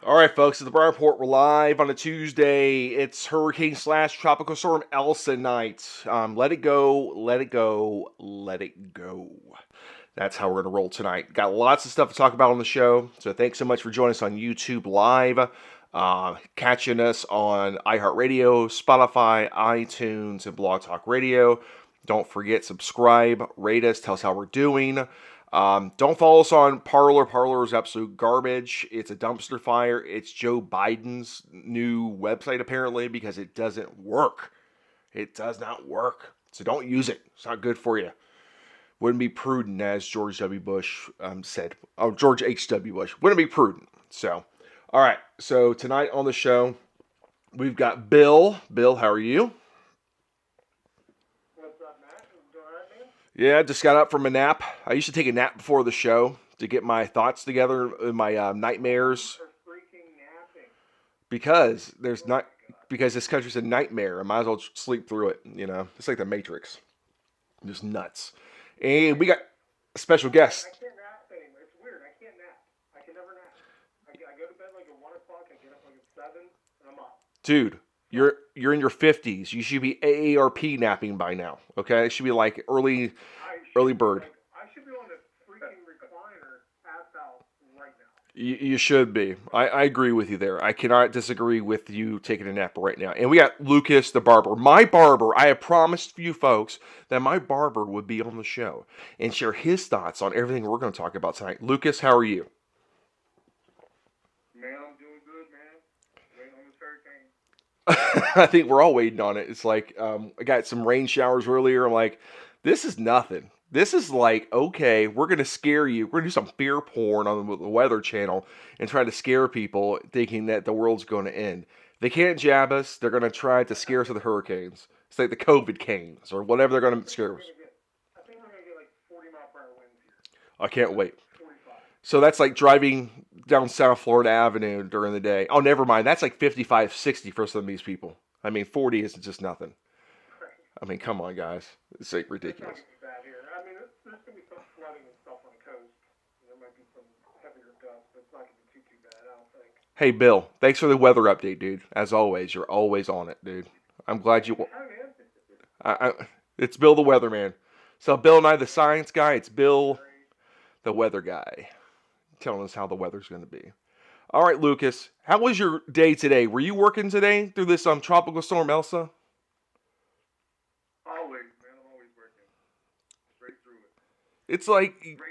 All right, folks, at the Briar Report, we're live on a Tuesday. It's hurricane slash tropical storm Elsa night. Let it go, let it go, let it go. That's how we're going to roll tonight. Got lots of stuff to talk about on the show, so thanks so much for joining us on YouTube Live, catching us on iHeartRadio, Spotify, iTunes, and Blog Talk Radio. Don't forget, subscribe, rate us, tell us how we're doing. Don't follow us on Parler. Parler is absolute garbage. It's a dumpster fire. It's Joe Biden's new website, apparently, because it doesn't work. It does not work. So don't use it. It's not good for you. Wouldn't be prudent, as George W. Bush said. Oh, George H.W. Bush. Wouldn't be prudent. So, all right. So tonight on the show, we've got Bill. Bill, how are you? Yeah, just got up from a nap. I used to take a nap before the show to get my thoughts together, my nightmares. Because because this country's a nightmare. I might as well sleep through it. You know, it's like the Matrix, just nuts. And we got a special guest. I can't nap anymore. It's weird. I can't nap. I can never nap. I go to bed like at 1 o'clock. I get up like at 7, and I'm up. Dude, you're in your 50s. You should be AARP napping by now. Okay, it should be like early bird. I should be on a freaking recliner passed out right now. You should be. I agree with you there. I cannot disagree with you taking a nap right now. And we got Lucas the barber. My barber, I have promised you folks that my barber would be on the show and share his thoughts on everything we're going to talk about tonight. Lucas, how are you? Man, I'm doing good, man. Waiting on this hurricane. I think we're all waiting on it. It's like I got some rain showers earlier. I'm like, this is nothing. This is like, okay, we're going to scare you. We're going to do some fear porn on the Weather Channel and try to scare people thinking that the world's going to end. They can't jab us. They're going to try to scare us with the hurricanes. It's like the COVID canes or whatever they're going to scare us. I think we're going to get like 40-mile-per-hour winds here. I can't wait. 45. So that's like driving down South Florida Avenue during the day. Oh, never mind. That's like 55, 60 for some of these people. I mean, 40 is just nothing. I mean, come on, guys. It's like ridiculous. It's not gonna be bad here. I mean, there's going to be some flooding and stuff on the coast. There might be some heavier gusts, but it's not going to be too bad, I don't think. Hey, Bill, thanks for the weather update, dude. As always, you're always on it, dude. I'm glad you... It's Bill the weatherman. So Bill and I, the science guy, it's Bill the weather guy, telling us how the weather's going to be. All right, Lucas, how was your day today? Were you working today through this tropical storm Elsa? Always, man. I'm always working. Straight through it. It's like... Great day.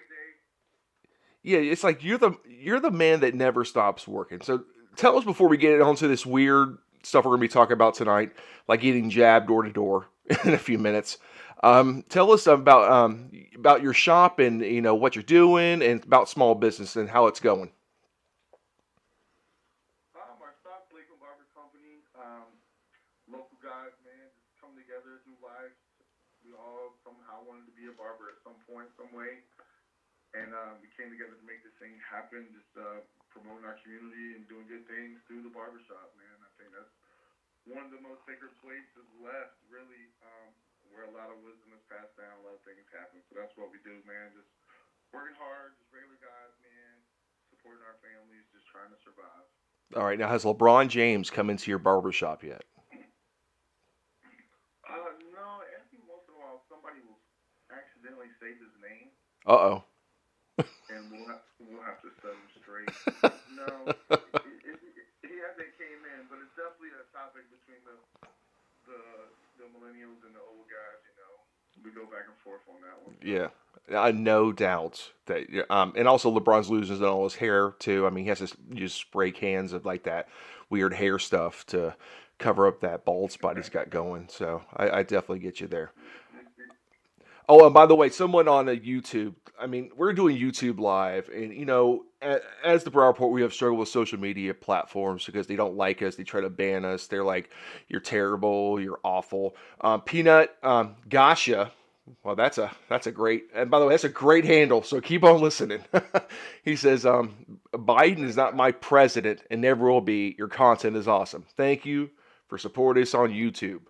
Yeah, it's like you're the man that never stops working. So tell us before we get onto this weird stuff we're going to be talking about tonight, like getting jabbed door to door in a few minutes. Tell us about your shop and what you're doing and about small business and how it's going. Our stock Lakeland Barber Company, local guys, man, just come together through life. We all somehow wanted to be a barber at some point, some way, and we came together to make this thing happen. Just promoting our community and doing good things through the barbershop, man. I think that's one of the most sacred places left, really, where a lot of wisdom is passed down, a lot of things happen. So that's what we do, man. Just working hard, just regular guys, man, supporting our families, just trying to survive. All right, now has LeBron James come into your barbershop yet? No, every once in a while somebody will accidentally say his name. Uh-oh. And we'll have to set him straight. No, he hasn't came in, but it's definitely a topic between the millennials and the old guys. We go back and forth on that one. Yeah, no doubt that. And also LeBron's losing all his hair too. I mean, he has to use spray cans of like that weird hair stuff to cover up that bald spot he's got going. So I definitely get you there. Oh, and by the way, someone on YouTube, I mean, we're doing YouTube Live, and, as the Briar Report, we have struggled with social media platforms because they don't like us. They try to ban us. They're like, you're terrible, you're awful. Peanut Gasha, well, that's a great, and by the way, that's a great handle, so keep on listening. He says, Biden is not my president and never will be. Your content is awesome. Thank you for supporting us on YouTube.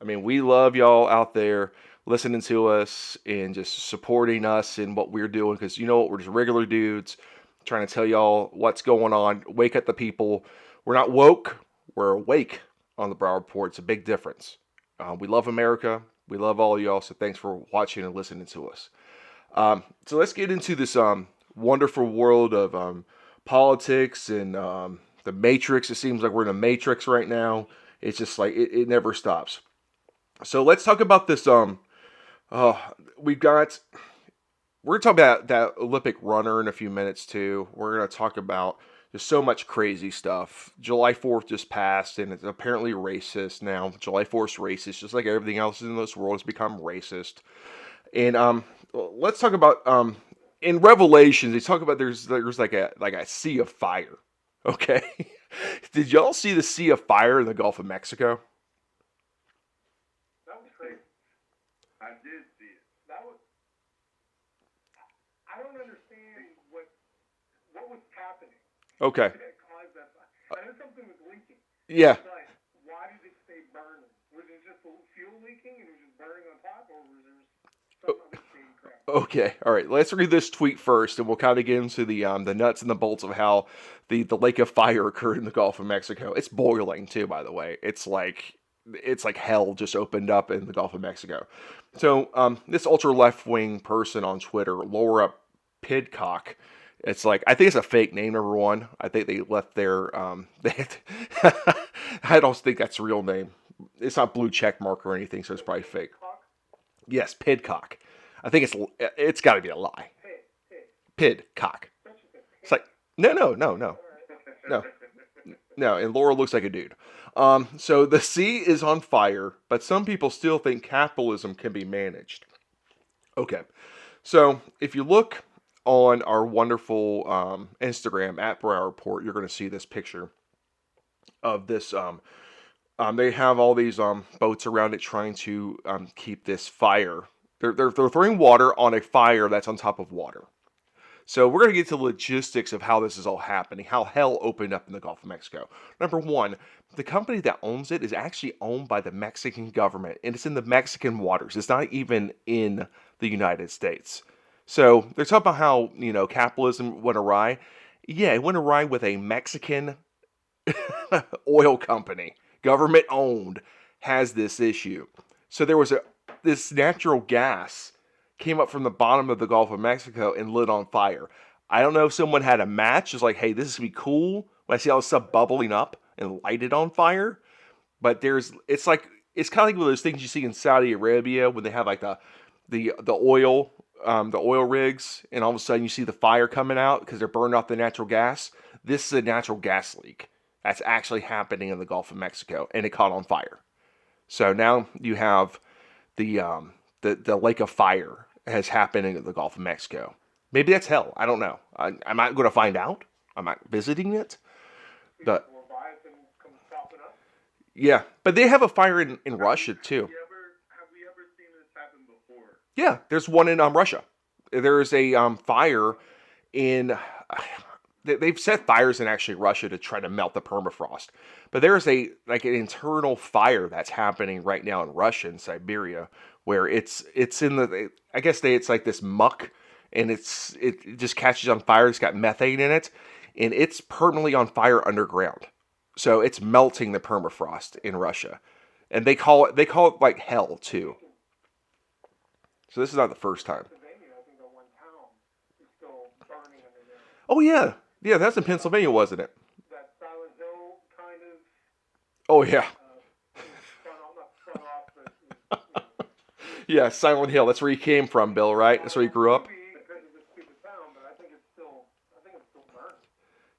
I mean, we love y'all out there listening to us and just supporting us in what we're doing because we're just regular dudes trying to tell y'all what's going on. Wake up the people. We're not woke. We're awake on the Broward Report. It's a big difference. We love America. We love all y'all. So thanks for watching and listening to us. So let's get into this wonderful world of politics and the Matrix. It seems like we're in a Matrix right now. It's just like it never stops. So let's talk about this. We've got. We're gonna talk about that Olympic runner in a few minutes too. We're gonna talk about just so much crazy stuff. July 4th just passed, and it's apparently racist now. July 4th is racist, just like everything else in this world has become racist. And let's talk about in Revelations. They talk about there's like a sea of fire. Okay, did y'all see the sea of fire in the Gulf of Mexico? That was crazy. I did see it. That was. I don't understand what was happening. Okay. That caused that. I know something was leaking. Yeah. But why did it stay burning? Was it just fuel leaking and it was just burning on top, or was there some other shady crap? Okay, all right. Let's read this tweet first, and we'll kind of get into the nuts and the bolts of how the lake of fire occurred in the Gulf of Mexico. It's boiling too, by the way. It's like hell just opened up in the Gulf of Mexico. So this ultra left wing person on Twitter, Laura Pidcock. It's like, I think it's a fake name, number one. I think they left their I don't think that's a real name. It's not blue check mark or anything, so it's probably fake. Yes, Pidcock. I think it's got to be a lie. Pidcock. It's like no. And Laura looks like a dude. So the sea is on fire, but some people still think capitalism can be managed. Okay, so if you look on our wonderful Instagram at Broward Report, you're going to see this picture of this. They have all these boats around it trying to keep this fire. They're throwing water on a fire that's on top of water. So we're going to get to the logistics of how this is all happening, how hell opened up in the Gulf of Mexico. Number one, the company that owns it is actually owned by the Mexican government, and it's in the Mexican waters. It's not even in the United States. So they're talking about how, capitalism went awry. Yeah, it went awry with a Mexican oil company, government owned, has this issue. So there was this natural gas came up from the bottom of the Gulf of Mexico and lit on fire. I don't know if someone had a match, just like, hey, this is gonna be cool when I see all this stuff bubbling up and light it on fire. But it's kind of like one of those things you see in Saudi Arabia when they have like the oil rigs, and all of a sudden you see the fire coming out because they're burning off the natural gas. This is a natural gas leak that's actually happening in the Gulf of Mexico, and it caught on fire. So now you have the lake of fire has happened in the Gulf of Mexico. Maybe that's hell. I don't know. I'm not going to find out. I'm not visiting it. But yeah, but they have a fire in Russia too. Have we ever seen this happen before? Yeah, there's one in Russia. There's a fire in. They've set fires in actually Russia to try to melt the permafrost, but there's an internal fire that's happening right now in Russia and Siberia, where it's in the, I guess it's like this muck, and it just catches on fire. It's got methane in it, and it's permanently on fire underground. So it's melting the permafrost in Russia, and they call it like hell too. So this is not the first time. Oh yeah, that's in Pennsylvania, wasn't it? That Silent Hill kind of. Oh yeah. Yeah, Silent Hill. That's where he came from, Bill, right? That's where he grew up.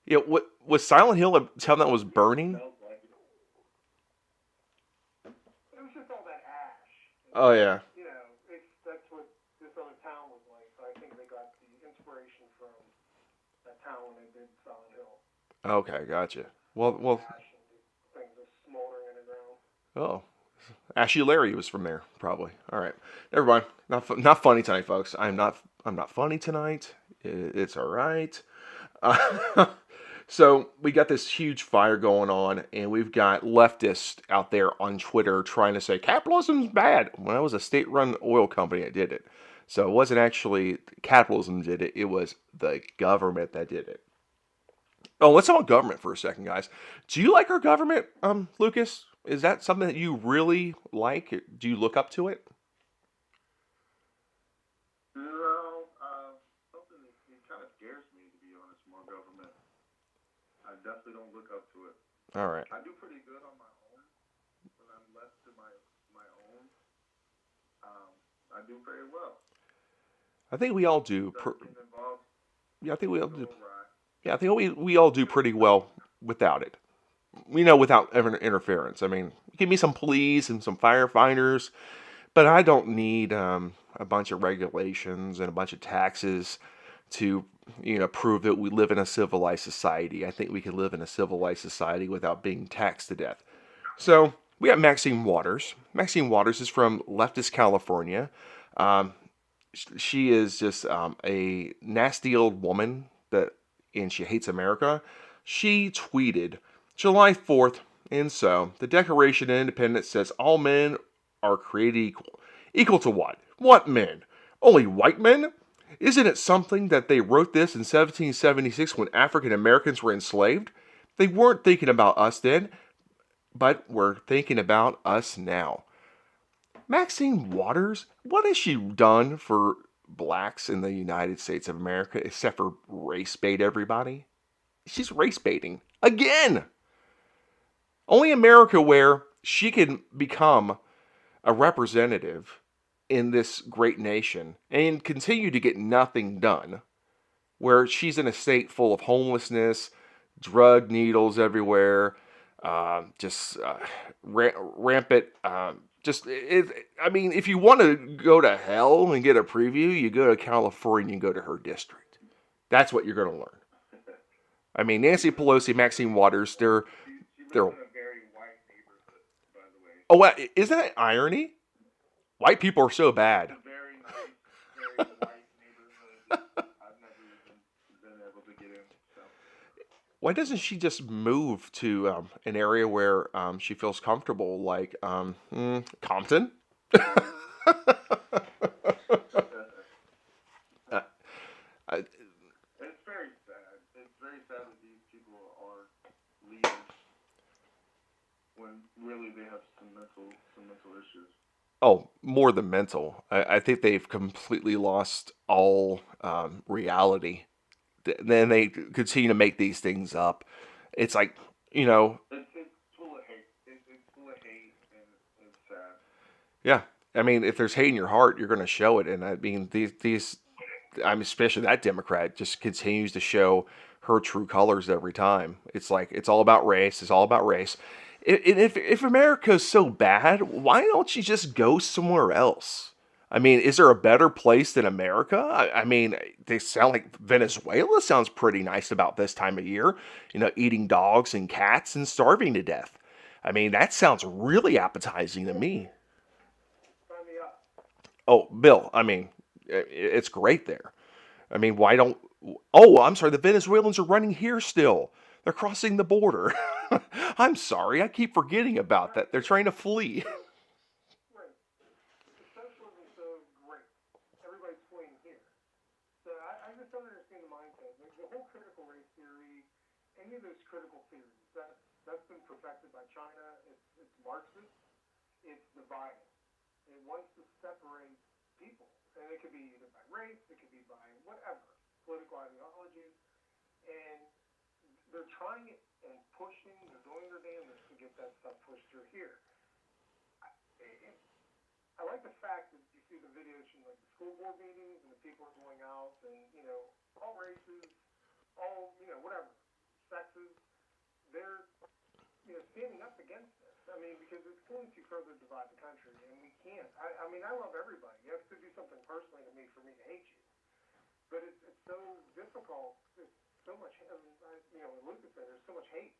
Yeah, what was Silent Hill a town that was burning? It was just all that ash. Oh yeah. That's what this other town was like. So I think they got the inspiration from that town when they did Silent Hill. Okay, gotcha. Well. Ash and things are smoldering in the ground. Oh. Ashy Larry was from there, probably. All right, never mind. Not funny tonight, folks. I'm not funny tonight. It's all right. So we got this huge fire going on, and we've got leftists out there on Twitter trying to say capitalism's bad. When I was a state-run oil company, I did it. So it wasn't actually capitalism did it, it was the government that did it. Oh, let's talk about government for a second, guys. Do you like our government, Lucas? Is that something that you really like? Do you look up to it? No, something that it kind of scares me, to be honest, more government. I definitely don't look up to it. All right. I do pretty good on my own when I'm left to my own. I do very well. I think we all do. Start getting involved, Yeah, I think we all things go do. awry. Yeah, I think we all do pretty well without it. Without ever interference. I mean, give me some police and some firefighters, but I don't need a bunch of regulations and a bunch of taxes to, prove that we live in a civilized society. I think we can live in a civilized society without being taxed to death. So we have Maxine Waters. Maxine Waters is from leftist California. Um, she is just a nasty old woman and she hates America. She tweeted July 4th, and so the Declaration of Independence says all men are created equal. Equal to what? What men? Only white men? Isn't it something that they wrote this in 1776 when African Americans were enslaved? They weren't thinking about us then, but were thinking about us now. Maxine Waters, what has she done for blacks in the United States of America except for race bait everybody? She's race baiting again. Only America where she can become a representative in this great nation and continue to get nothing done, where she's in a state full of homelessness, drug needles everywhere, just rampant. I mean, if you want to go to hell and get a preview, you go to California and go to her district. That's what you're going to learn. I mean, Nancy Pelosi, Maxine Waters, She they're. lives in a very white neighborhood, by the way. Oh, isn't that irony? White people are so bad. It's a very nice, very white neighborhood. I've never even been able to get in. So. Why doesn't she just move to an area where she feels comfortable, like Compton? uh, I, It's very sad. It's very sad that these people are leaders when really they have some mental issues. oh, more than mental. I think they've completely lost all reality. Then they continue to make these things up. It's like, you know, It's full of hate. It's full of hate, and it's sad. yeah. I mean, if there's hate in your heart, you're going to show it. And I mean, I'm especially that Democrat just continues to show her true colors every time. It's like it's all about race. It's all about race. If America's so bad, why don't you just go somewhere else? I mean, is there a better place than America? I mean, they sound like Venezuela sounds pretty nice about this time of year. Eating dogs and cats and starving to death. I mean, that sounds really appetizing to me. Sign me up. Oh, Bill, I mean, it's great there. I mean, why don't. Oh, I'm sorry, the Venezuelans are running here still. They're crossing the border. I'm sorry, I keep forgetting about that. They're trying to flee. Right. Socialism is so great. Everybody's fleeing here. So I just don't understand the mindset. The whole critical race theory, any of those critical theories, that's been perfected by China. It's Marxist. It's dividing. It wants to separate people. And it could be either by race, it could be by whatever, political ideologies. And they're trying it and pushing, they're doing their damnedest to get that stuff pushed through here. I like the fact that you see the videos from like the school board meetings and the people are going out and, all races, all, whatever, sexes, they're, standing up against this. I mean, because it's going to further divide the country and we can't. I mean, I love everybody. You have to do something personally to me for me to hate you. But it's so difficult. There's so much, what Lucas said, there's so much hate.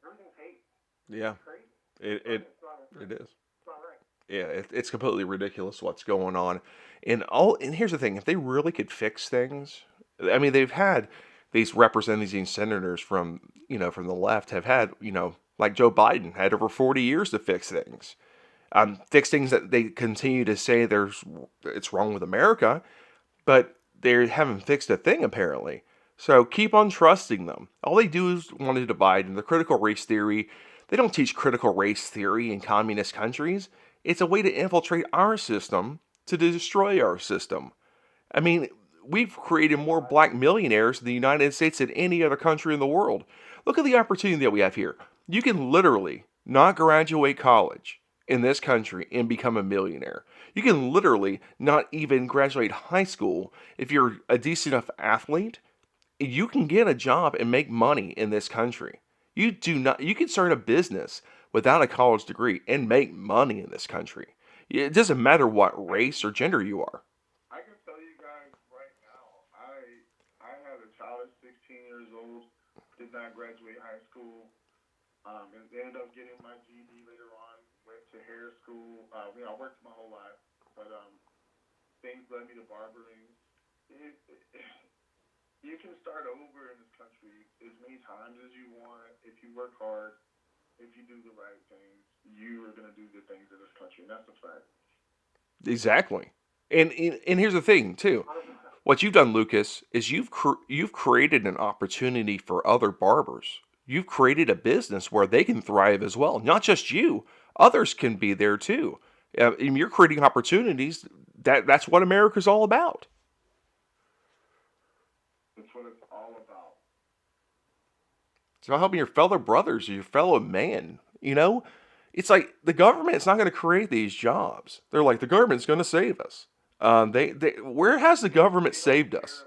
Everything's hate. Yeah, It's crazy. it It's not, it is. it's not right. Yeah, it's completely ridiculous what's going on. And here's the thing: if they really could fix things, I mean, they've had these representatives and senators from the left have had like Joe Biden had over 40 years to fix things. Fix things that they continue to say it's wrong with America, but they haven't fixed a thing apparently. So keep on trusting them. All they do is want to divide. And the critical race theory, they don't teach critical race theory in communist countries. It's a way to infiltrate our system to destroy our system. I mean, we've created more black millionaires in the United States than any other country in the world. Look at the opportunity that we have here. You can literally not graduate college in this country and become a millionaire. You can literally not even graduate high school. If you're a decent enough athlete, you can get a job and make money in this country. You can start a business without a college degree and make money in this country. It doesn't matter what race or gender you are. I can tell you guys right now, I had a child at 16 years old, did not graduate high school, and ended up getting my GED later on. Went to hair school. I worked my whole life, but things led me to barbering. You can start over in this country as many times as you want if you work hard. If you do the right things, you are going to do good things in this country, and that's a fact. Exactly. And here's the thing too. What you've done, Lucas, is you've created an opportunity for other barbers. You've created a business where they can thrive as well. Not just you, others can be there too. And you're creating opportunities. That's what America's all about. That's what it's all about. It's about helping your fellow brothers, your fellow man. It's like the government is not going to create these jobs. They're like, the government's going to save us. Where has the government saved us?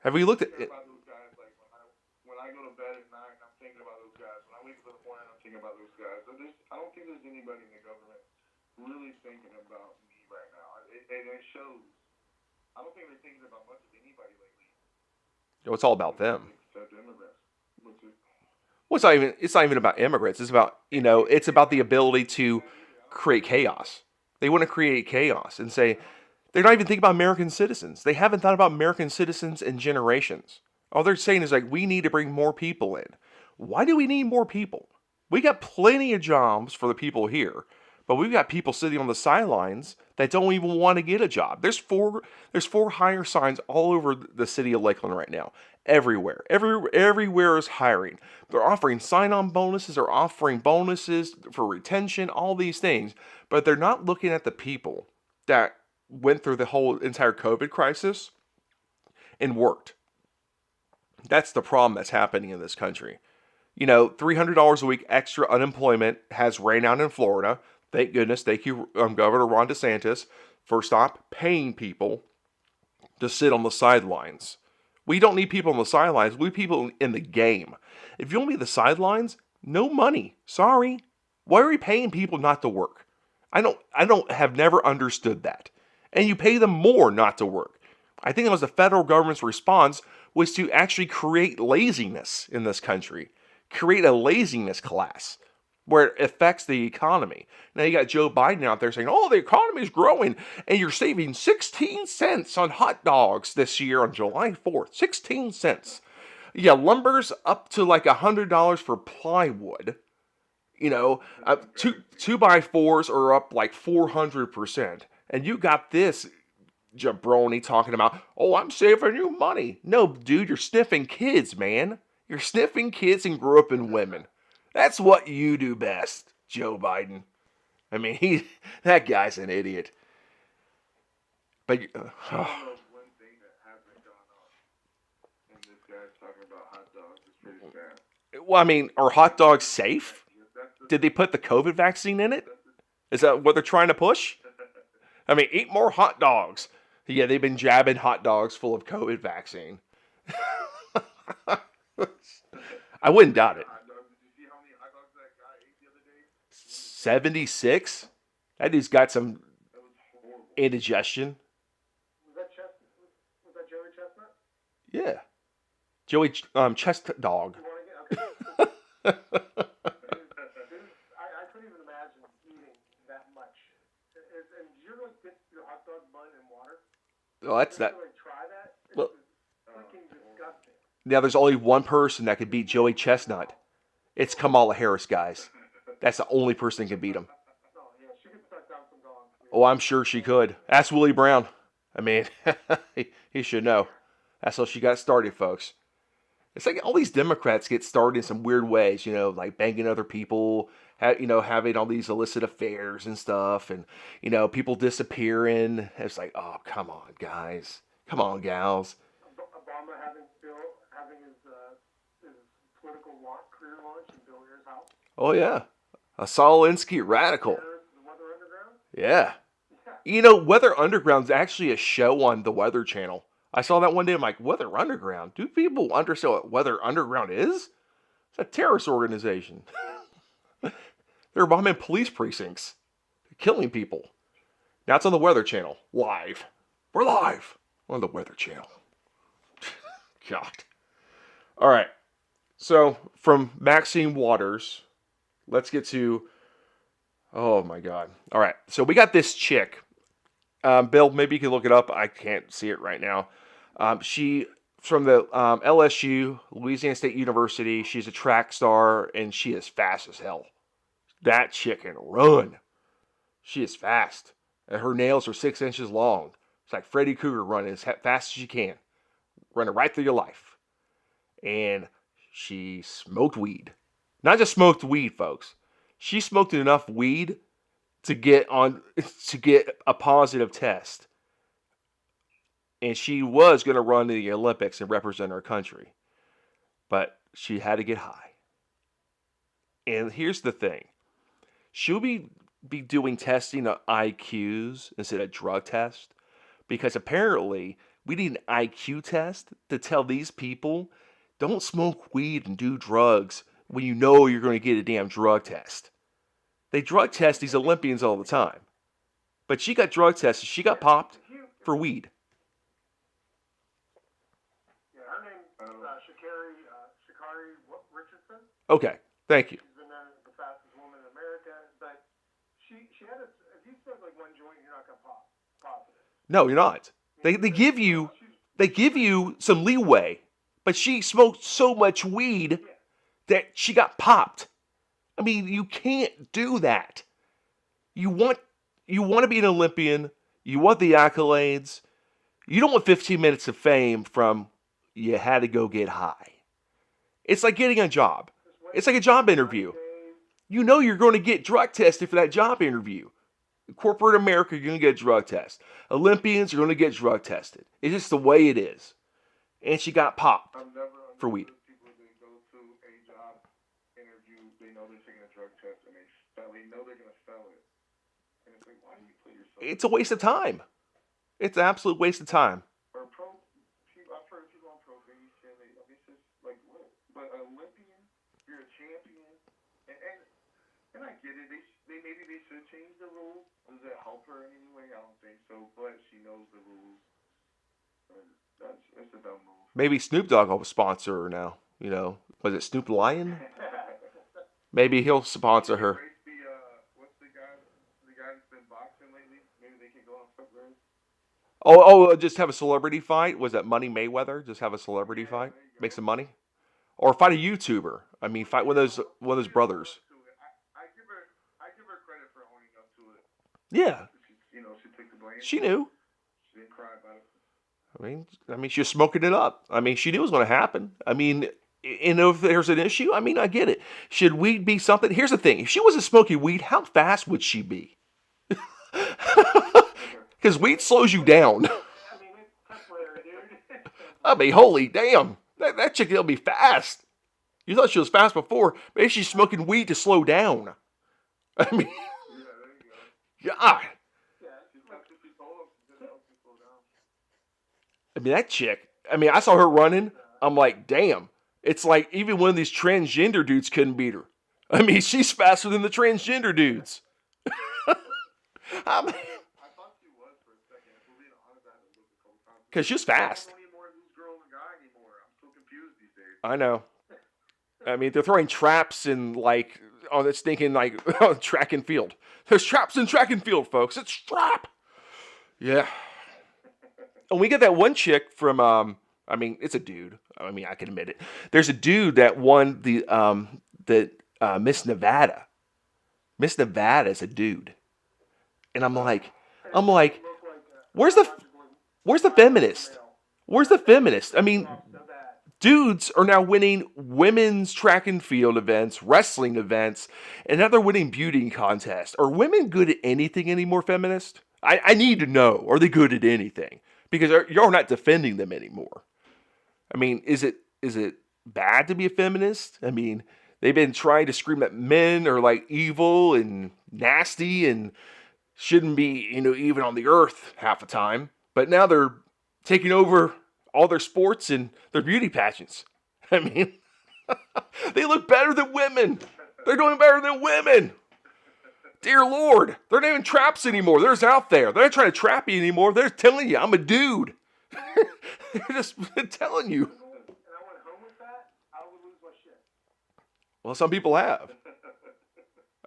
Have we looked at it? When I go to bed at night, I'm thinking about those guys. When I wake up in the morning, I'm thinking about those guys. I don't think there's anybody in the government really thinking about me right now. And it shows. I don't think they're thinking about much of anybody lately. It's all about them. Except immigrants. Well, it's not even about immigrants. It's about, it's about the ability to create chaos. They want to create chaos and say, they're not even thinking about American citizens. They haven't thought about American citizens in generations. All they're saying is like, we need to bring more people in. Why do we need more people? We got plenty of jobs for the people here, but we've got people sitting on the sidelines that don't even want to get a job. There's four hire signs all over the city of Lakeland right now. Everywhere. Everywhere is hiring. They're offering sign-on bonuses. They're offering bonuses for retention, all these things. But they're not looking at the people that went through the whole entire COVID crisis and worked. That's the problem that's happening in this country. $300 a week extra unemployment has rained out in Florida. Thank goodness. Thank you, Governor Ron DeSantis, for stop paying people to sit on the sidelines. We don't need people on the sidelines. We need people in the game. If you want to be the sidelines, no money. Sorry. Why are we paying people not to work? I have never understood that. And you pay them more not to work. I think it was the federal government's response was to actually create laziness in this country. Create a laziness class where it affects the economy. Now you got Joe Biden out there saying, the economy is growing, and you're saving 16 cents on hot dogs this year on July 4th. 16 cents. Yeah, lumber's up to like $100 for plywood. Two by fours are up like 400%. And you got this jabroni talking about, I'm saving you money. No, dude, you're sniffing kids, man. You're sniffing kids and groping women. That's what you do best, Joe Biden. I mean, that guy's an idiot. But one thing that hasn't gone on, and this guy's talking about hot dogs, is pretty sad. Well, I mean, are hot dogs safe? Did they put the COVID vaccine in it? Is that what they're trying to push? I mean, eat more hot dogs. Yeah, they've been jabbing hot dogs full of COVID vaccine. I wouldn't doubt it. 76? That dude's got some indigestion. Was that Joey Chestnut? Yeah. Joey Chest Dog. I couldn't even imagine eating that much. And do you really dip your hot dog bun in water? Oh, that's that. Really try that? Well, freaking disgusting. Now there's only one person that could beat Joey Chestnut. It's Kamala Harris, guys. That's the only person that can beat him. Oh, I'm sure she could. Ask Willie Brown. I mean, he should know. That's how she got started, folks. It's like all these Democrats get started in some weird ways, like banging other people, having all these illicit affairs and stuff, and people disappearing. It's like, oh, come on, guys, come on, gals. Obama having his political career launch in Bill Ayers' house. Oh yeah, a Solinsky radical. The Weather Underground. Yeah. Weather Underground's actually a show on the Weather Channel. I saw that one day. I'm like, Weather Underground? Do people understand what Weather Underground is? It's a terrorist organization. They're bombing police precincts, killing people. Now it's on the Weather Channel, live. We're live on the Weather Channel. God. All right. So from Maxine Waters, let's get to. Oh my God. All right. So we got this chick. Bill, maybe you can look it up. I can't see it right now. She from the LSU, Louisiana State University. She's a track star, and she is fast as hell. That chick can run. She is fast. And her nails are 6 inches long. It's like Freddy Krueger running as fast as she can. Running right through your life. And she smoked weed. Not just smoked weed, folks. She smoked enough weed to get a positive test. And she was going to run to the Olympics and represent her country. But she had to get high. And here's the thing. She'll be doing testing of IQs instead of drug tests. Because apparently we need an IQ test to tell these people, don't smoke weed and do drugs when you know you're going to get a damn drug test. They drug test these Olympians all the time. But she got drug tested. She got popped for weed. Yeah, her name is Sha'Carri Richardson. Okay, thank you. She's been the fastest woman in America. But she had if you smoke like one joint, you're not going to pop positive. No, you're not. They give you some leeway. But she smoked so much weed that she got popped. I mean, you can't do that. You want to be an Olympian. You want the accolades. You don't want 15 minutes of fame from you had to go get high. It's like getting a job. It's like a job interview. You know you're going to get drug tested for that job interview. In corporate America, you're going to get a drug test. Olympians are going to get drug tested. It's just the way it is. And she got popped for weed. People that go to a job interview, they know they're taking a drug test, and they know they're going to fail it. And it's like, why do you put yourself? It's a waste of time. It's an absolute waste of time. I've heard people on probation. It's just like, what? But an Olympian, you're a champion, and I get it. Maybe they should change the rules. Does it help her in any way? I don't think so. But she knows the rules. It's a dumb move. Maybe Snoop Dogg will sponsor her now. Was it Snoop Lion? Maybe he'll sponsor her. What's the guy that's been boxing lately? Maybe they can go on foot race. Just have a celebrity fight? Was that Money Mayweather? Just have a celebrity fight? Make some money? Or fight a YouTuber. I mean, fight one of those brothers. I give her credit for owning up to it. Yeah. She took the blame. She knew. She didn't cry about it. I mean, she was smoking it up. I mean, she knew it was going to happen. I mean, and if there's an issue, I mean, I get it. Should weed be something? Here's the thing. If she wasn't smoking weed, how fast would she be? Because weed slows you down. I mean, it's temporary, dude. I mean, holy damn. That chick will be fast. You thought she was fast before. Maybe she's smoking weed to slow down. I mean, Yeah, there you go. God. Yeah, she's told him she's going to help you slow down. I mean, that chick. I mean, I saw her running. I'm like, damn. It's like even one of these transgender dudes couldn't beat her. I mean, she's faster than the transgender dudes. I mean, I thought she was for a second. If we're being honest, I had to look a couple times. because she's fast. I don't know anymore who's girl and guy anymore. I'm so confused these days. I know. I mean, they're throwing traps in like on this thinking like track and field. There's traps in track and field, folks. It's trap. Yeah. And we get that one chick from I mean, it's a dude. I mean, I can admit it. There's a dude that won the Miss Nevada. Miss Nevada is a dude. And I'm like, I'm like, Look like where's the where's the feminist? Where's the feminist? I mean, so bad. dudes are now winning women's track and field events, wrestling events, and now they're winning beauty contests. Are women good at anything anymore, feminist? I need to know. Are they good at anything? Because you're not defending them anymore. I mean, is it bad to be a feminist? I mean, they've been trying to scream that men are like evil and nasty and shouldn't be, even on the earth half the time. But now they're taking over all their sports and their beauty pageants. I mean, they look better than women. They're doing better than women. Dear Lord, they're not even traps anymore. They're just out there. They're not trying to trap you anymore. They're telling you, I'm a dude. They're just telling you. And I went home with that, I would lose my shit. Well, some people have.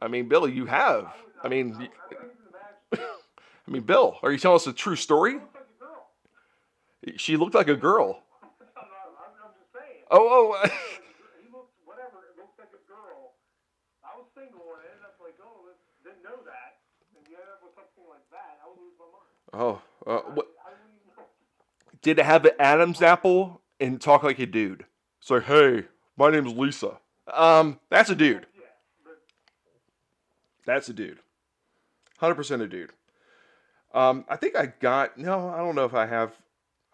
I mean, Bill, you have. I mean, I couldn't even imagine. Bill, are you telling us a true story? She looks like a girl. She looked like a girl. I'm just saying. Oh. He looked, whatever, it looks like a girl. I was single and I ended up like, didn't know that. And you end up with something like that, I would lose my mind. What? I wouldn't even know. Did it have an Adam's apple and talk like a dude? It's like, hey, my name's Lisa. That's a dude. Yeah, but That's a dude. 100% a dude. I think I got, no, I don't know if I have,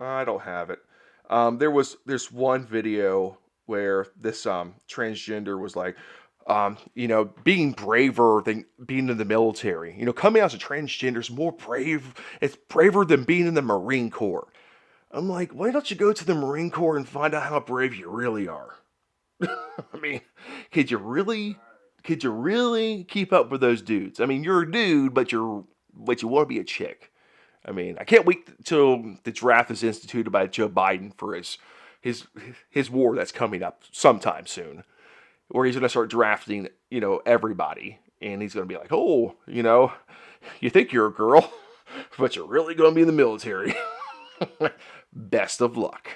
I don't have it. There's one video where this transgender was like, being braver than being in the military. Coming out as a transgender is more brave. It's braver than being in the Marine Corps. I'm like, why don't you go to the Marine Corps and find out how brave you really are? I mean, could you really keep up with those dudes? I mean, you're a dude, but you want to be a chick. I mean, I can't wait till the draft is instituted by Joe Biden for his war that's coming up sometime soon, where he's gonna start drafting, everybody, and he's gonna be like, oh, you think you're a girl, but you're really gonna be in the military. Best of luck.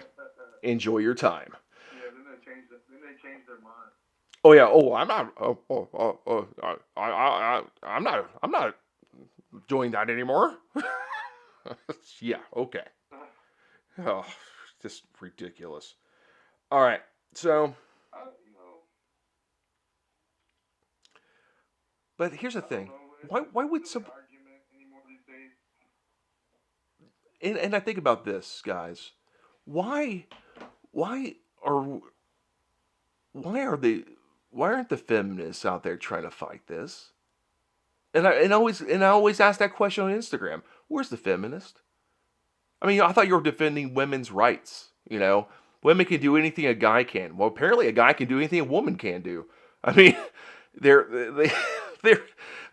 Enjoy your time. yeah, then they changed their mind. Oh yeah. Oh, I'm not. I'm not doing that anymore. Yeah. Okay. Oh, just ridiculous. All right. So, You know, but here's the I don't thing. know. Why would It's some? an argument anymore these days. And I think about this, guys. Why? Why are? Why are they? Why aren't the feminists out there trying to fight this? And I always ask that question on Instagram. Where's the feminist? I mean, I thought you were defending women's rights. Women can do anything a guy can. Well, apparently a guy can do anything a woman can do. I mean, they're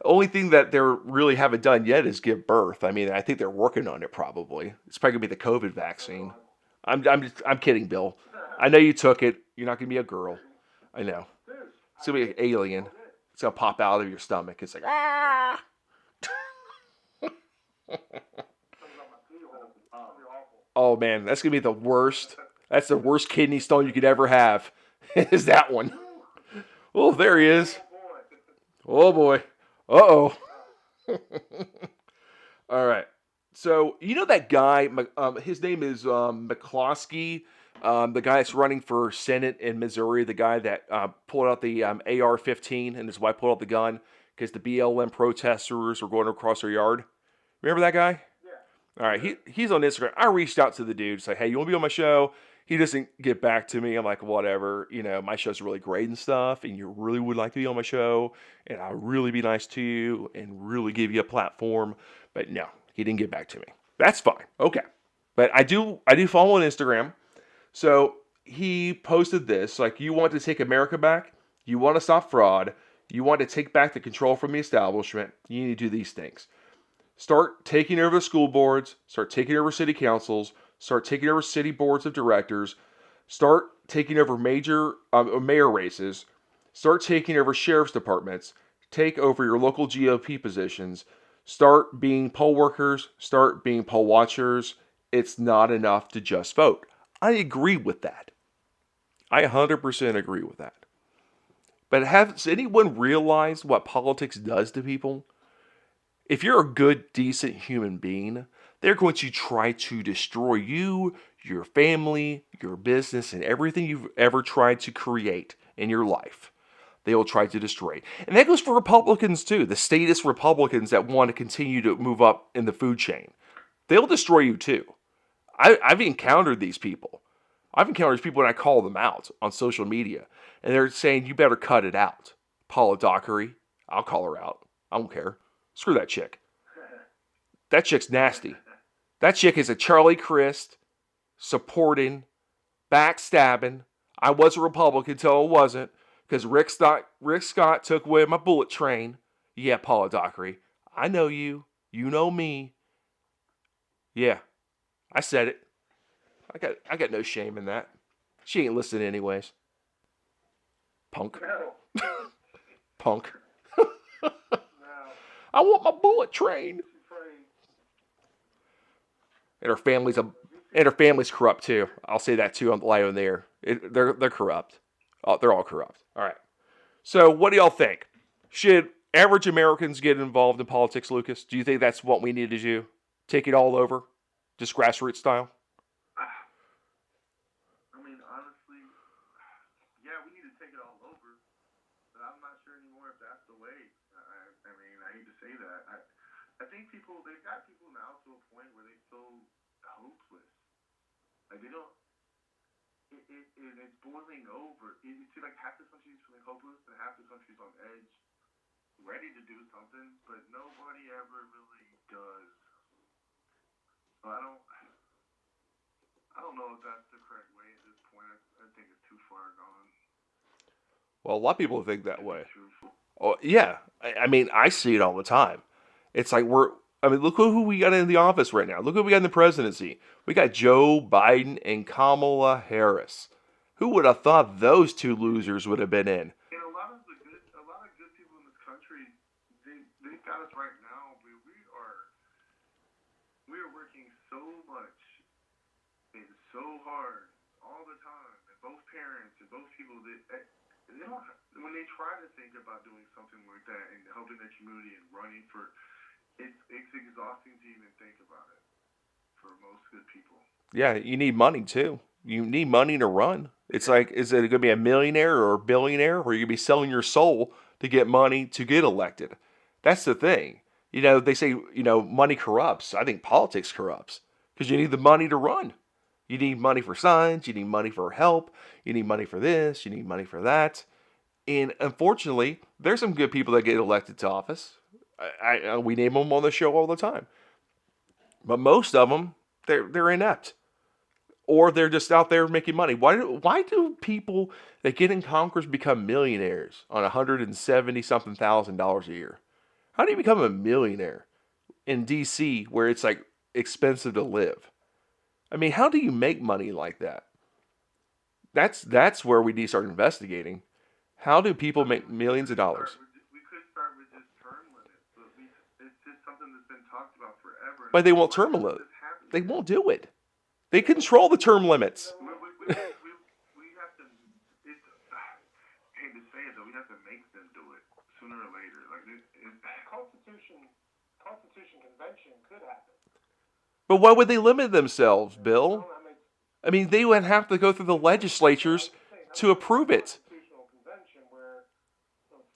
only thing that they really haven't done yet is give birth. I mean, I think they're working on it probably. It's probably gonna be the COVID vaccine. I'm kidding, Bill. I know you took it. You're not gonna be a girl. I know. Dude, It's gonna be an alien. It's gonna pop out of your stomach. It's like ah. comes out my pee hole. It's gonna be awful. Oh man, that's gonna be the worst. That's the worst kidney stone you could ever have. Is that one? Oh, there he is. Boy. Oh boy. Uh oh. All right. So that guy? His name is McCloskey. The guy that's running for Senate in Missouri. The guy that pulled out the AR-15 and his wife pulled out the gun because the BLM protesters were going across their yard. Remember that guy? Yeah. All right, he's on Instagram. I reached out to the dude, say, hey, you want to be on my show? He doesn't get back to me. I'm like, whatever. My show's really great and stuff, and you really would like to be on my show, and I'll really be nice to you and really give you a platform. But no, he didn't get back to me. That's fine. Okay. But I do follow on Instagram. So he posted this, like, you want to take America back? You want to stop fraud? You want to take back the control from the establishment? You need to do these things. Start taking over the school boards, start taking over city councils, start taking over city boards of directors, start taking over major mayor races, start taking over sheriff's departments, take over your local GOP positions, start being poll workers, start being poll watchers. It's not enough to just vote. I agree with that. I 100% agree with that. But has anyone realized what politics does to people? If you're a good, decent human being, they're going to try to destroy you, your family, your business, and everything you've ever tried to create in your life. They will try to destroy. And that goes for Republicans too, the statist Republicans that want to continue to move up in the food chain. They'll destroy you too. I've encountered these people. I've encountered people and I call them out on social media. And they're saying, you better cut it out. Paula Dockery, I'll call her out. I don't care. Screw that chick. That chick's nasty. That chick is a Charlie Crist, supporting, backstabbing. I was a Republican until I wasn't, because Rick Scott took away my bullet train. Yeah, Paula Dockery. I know you. You know me. Yeah, I said it. I got no shame in that. She ain't listening anyways. Punk. No. Punk. No. I want my bullet train. She's afraid. And her family's corrupt too. I'll say that too on the live on there. They're corrupt. Oh, they're all corrupt. All right. So what do y'all think? Should average Americans get involved in politics, Lucas? Do you think that's what we need to do? Take it all over, just grassroots style? I mean, honestly, yeah, we need to take it all over, but I'm not sure anymore if that's the way. I mean, I hate to say that. I think they've got people now to a point where they feel hopeless. Like they don't. It's boiling over. You see, like half the country's feeling hopeless, and half the country's on edge, ready to do something, but nobody ever really does. So I don't know if that's the correct way at this point. I think it's too far gone. Well, a lot of people think that way. Truthful. Oh, yeah. I mean, I see it all the time. It's like look who we got in the office right now. Look who we got in the presidency. We got Joe Biden and Kamala Harris. Who would have thought those two losers would have been in? And a lot of good people in this country, they've got us right now. We are working so much and so hard all the time. And both parents and both people they don't, when they try to think about doing something like that and helping their community and running for, it's exhausting to even think about it for most good people. Yeah, you need money too. You need money to run. It's like, is it going to be a millionaire or a billionaire, or are you going to be selling your soul to get money to get elected? That's the thing. They say, money corrupts. I think politics corrupts because you need the money to run. You need money for signs. You need money for help. You need money for this. You need money for that. And unfortunately, there's some good people that get elected to office. We name them on the show all the time. But most of them, they're inept. Or they're just out there making money. Why do people that get in Congress become millionaires on $170-something thousand a year? How do you become a millionaire in D.C. where it's like expensive to live? I mean, how do you make money like that? That's where we need to start investigating. How do people make millions of dollars? We could start with just term limits, but it's just something that's been talked about forever. But they won't term limit. They won't do it. They control the term limits. We have to. I hate to say it though. We have to make them do it sooner or later. Like Constitution convention could happen. But why would they limit themselves, Bill? I mean, they would have to go through the legislatures to approve it. Constitutional convention where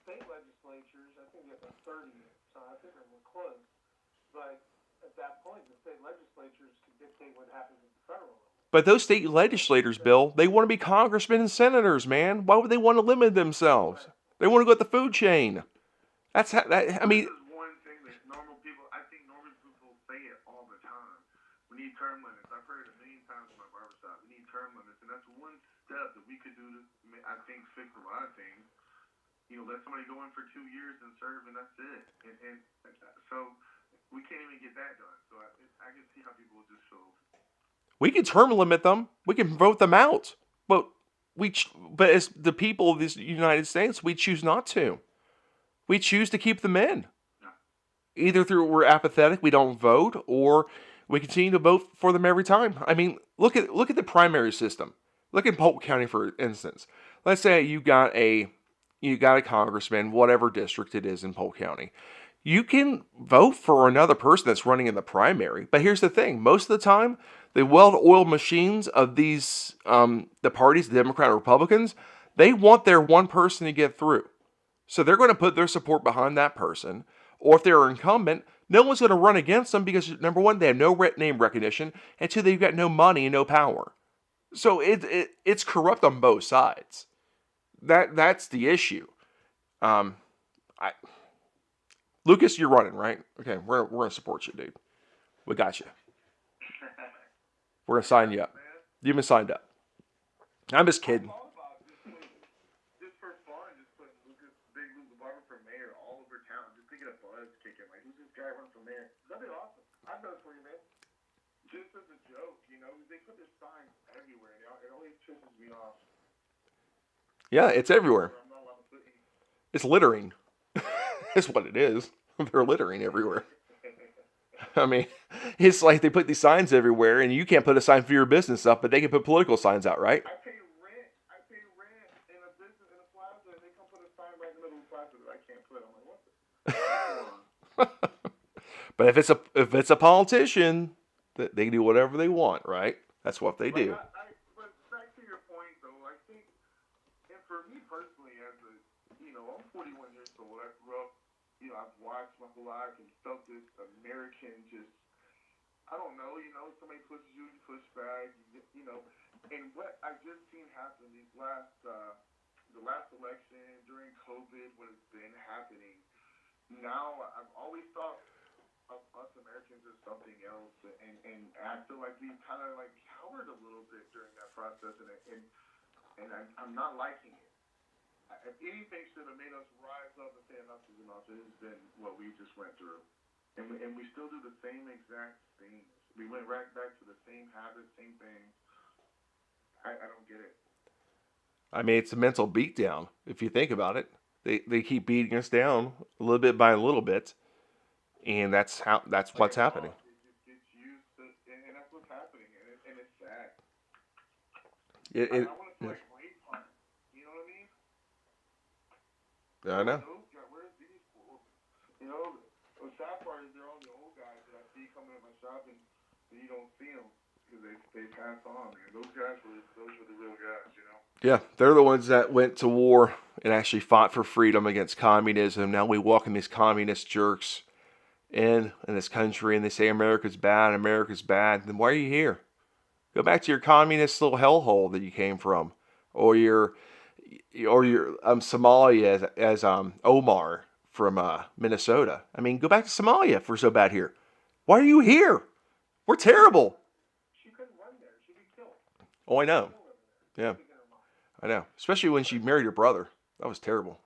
state legislatures, I think you have 30, so I think we're close. But at that point, the state legislatures can dictate what happens at the federal level. But those state legislators, Bill, they want to be congressmen and senators, man. Why would they want to limit themselves? They want to go up the food chain. I mean, this is one thing that normal people say it all the time. We need term limits. I've heard it a million times in my barbershop. We need term limits, and that's one step that we could do to, I think, fix a lot of things. Let somebody go in for 2 years and serve, and that's it. And so we can't even get that done. So I can see how people will just feel. We can term limit them. We can vote them out. But as the people of this United States, we choose not to. We choose to keep them in. Either through we're apathetic, we don't vote, or we continue to vote for them every time. I mean, look at the primary system. Look at Polk County, for instance. Let's say you got a congressman, whatever district it is in Polk County. You can vote for another person that's running in the primary, but here's the thing: most of the time, the well-oiled machines of these the parties, the Democrat and Republicans, they want their one person to get through. So they're going to put their support behind that person. Or if they're incumbent, no one's going to run against them because number one, they have no name recognition, and two, they've got no money and no power. So it's corrupt on both sides. That's the issue. Um, I, Lucas, you're running, right? Okay, we're gonna support you, dude. We got you. We're gonna sign you up. You've been signed up. I'm just kidding. All about just for fun, just putting Big Luke the Barber for mayor all over town, just to get a buzz kicking. Like, who's this guy running for mayor? That'd be awesome. I'd vote for you, man. Just as a joke, they put their signs everywhere. It always pisses me off. Yeah, it's everywhere. I'm not allowed to put any. It's littering. It's what it is. They're littering everywhere. I mean, it's like they put these signs everywhere, and you can't put a sign for your business up, but they can put political signs out, right? I pay rent in a business in a plaza, and they come put a sign right in the middle of the plaza that I can't put. I'm like, what the? But if it's a politician, they do whatever they want, right? That's what they do. But back to your point, though, I think, and for me personally, I'm 41 years old. I grew up, I've watched my whole life and felt this American I don't know, somebody pushes you, you push back, and what I've just seen happen the last election, during COVID, what has been happening, now I've always thought of us Americans as something else, and I feel like we kind of like cowered a little bit during that process, and I'm not liking it. If anything should have made us rise up and say enough is enough, it has been what we just went through. And we still do the same exact things. We went right back to the same habits, same things. I don't get it. I mean, it's a mental beatdown if you think about it. They keep beating us down a little bit by a little bit, and that's what's happening. It just gets used to, and that's what's happening, and it's sad. I want to feel like rape hunt. You know what I mean? I know. Where's these? The sad part is they're all the old guys that I see coming in my shop, and you don't see them because they pass on. Man. Those were the real guys, Yeah, they're the ones that went to war and actually fought for freedom against communism. Now we welcome these communist jerks in this country, and they say America's bad. Then why are you here? Go back to your communist little hellhole that you came from, or your Somalia as Omar from Minnesota. I mean, go back to Somalia if we're so bad here. Why are you here? We're terrible. She couldn't run there. She'd be killed. Oh, I know. Yeah, I know. Especially when she married her brother. That was terrible.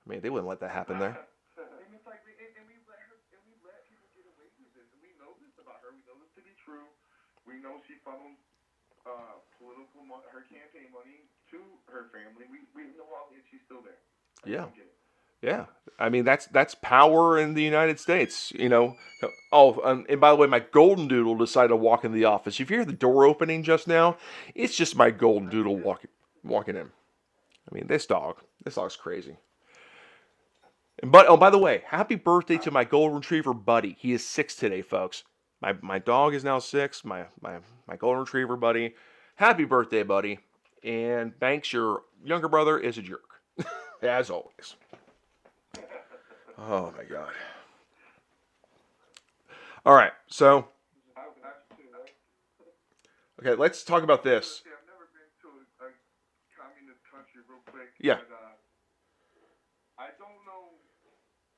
I mean, they wouldn't let that happen there. And it's like, and we let people get away with this, and we know this about her. We know this to be true. We know she funneled political her campaign money to her family. We know all this. She's still there. Yeah. Yeah, I mean that's power in the United States, Oh, and by the way, my golden doodle decided to walk in the office. If you hear the door opening just now, it's just my golden doodle walking in. I mean, this dog's crazy. But by the way, happy birthday to my golden retriever Buddy. He is 6 today, folks. My dog is now 6. My golden retriever Buddy. Happy birthday, Buddy. And Banks, your younger brother, is a jerk, as always. Oh my God. All right, so okay, let's talk about this. I've never been to a communist country real quick. Yeah. But, I don't know.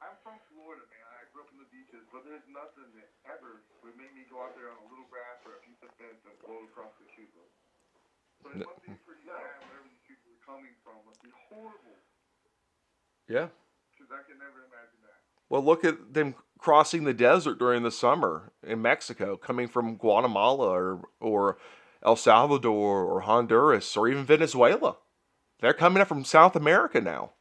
I'm from Florida, man. I grew up in the beaches, but there's nothing that ever would make me go out there on a little grass or a piece of fence and blow across the Cuba. So it must be pretty bad wherever these people are coming from. It must be horrible. Yeah. Because I can never imagine that. Well, look at them crossing the desert during the summer in Mexico, coming from Guatemala or El Salvador or Honduras or even Venezuela. They're coming up from South America now